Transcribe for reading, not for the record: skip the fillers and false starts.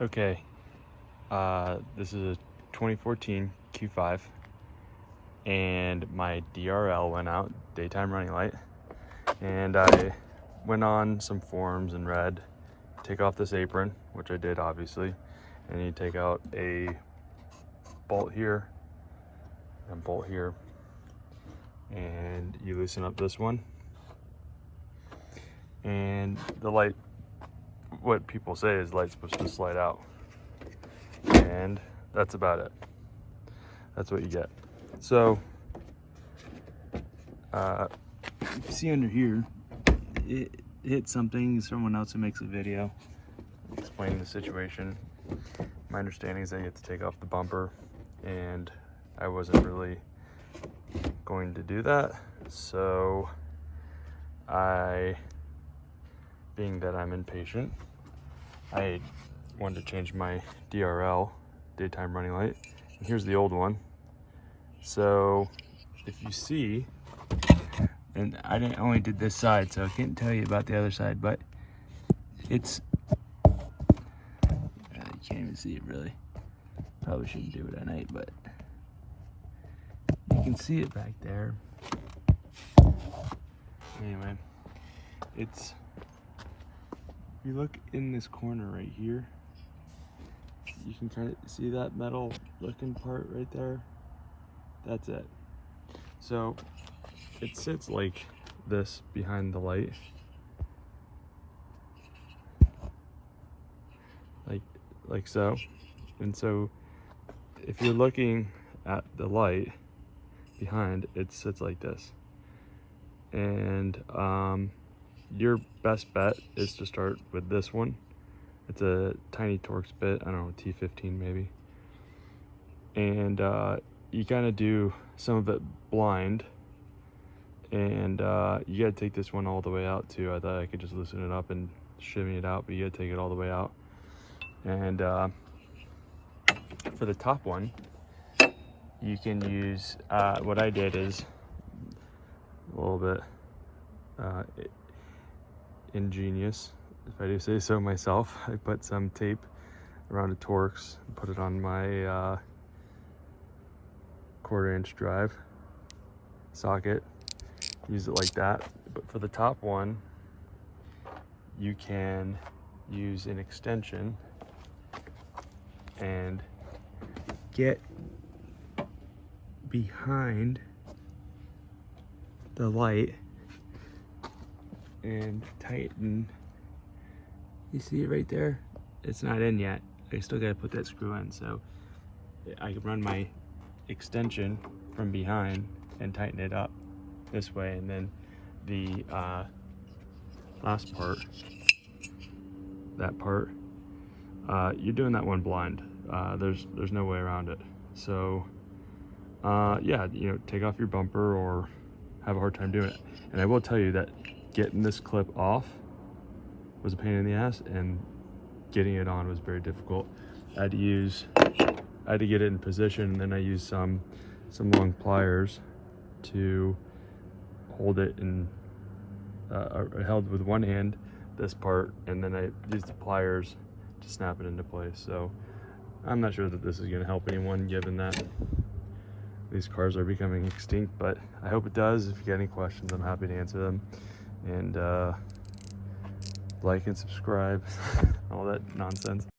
Okay, this is a 2014 Q5, and my DRL went out, daytime running light, and I went on some forums and read, take off this apron, which I did obviously, and you take out a bolt here and bolt here, and you loosen up this one, and the light, what people say is light's supposed to slide out, and that's about it. That's what you get. So you can see under here it hit something. Someone else who makes a video explaining the situation. My understanding is that you have to take off the bumper, and I wasn't really going to do that, so being that I'm impatient, I wanted to change my DRL, daytime running light, and here's the old one. So if you see, and I only did this side, so I can't tell you about the other side, but it's, you can't even see it really. Probably shouldn't do it at night, but you can see it back there. Anyway, it's, if you look in this corner right here, you can kind of see that metal looking part right there. That's it. So it sits like this behind the light, like so. And so if you're looking at the light behind, it sits like this. And your best bet is to start with this one. It's a tiny Torx bit, I don't know, T15 maybe. And you kind of do some of it blind, and you gotta take this one all the way out too. I thought I could just loosen it up and shimmy it out, but you gotta take it all the way out. And for the top one, you can use, what I did is a little bit ingenious, if I do say so myself. I put some tape around a Torx, put it on my 1/4-inch drive socket, use it like that. But for the top one, you can use an extension and get behind the light and tighten. You see it right there? It's not in yet. I still gotta put that screw in, so I can run my extension from behind and tighten it up this way, and then the last part, that part, you're doing that one blind. There's no way around it. So yeah, you know, take off your bumper or have a hard time doing it. And I will tell you that getting this clip off was a pain in the ass, and getting it on was very difficult. I had to get it in position, and then I used some long pliers to hold it in, I held with one hand this part, and then I used the pliers to snap it into place. So I'm not sure that this is going to help anyone, given that these cars are becoming extinct, but I hope it does. If you got any questions, I'm happy to answer them. And like and subscribe, all that nonsense.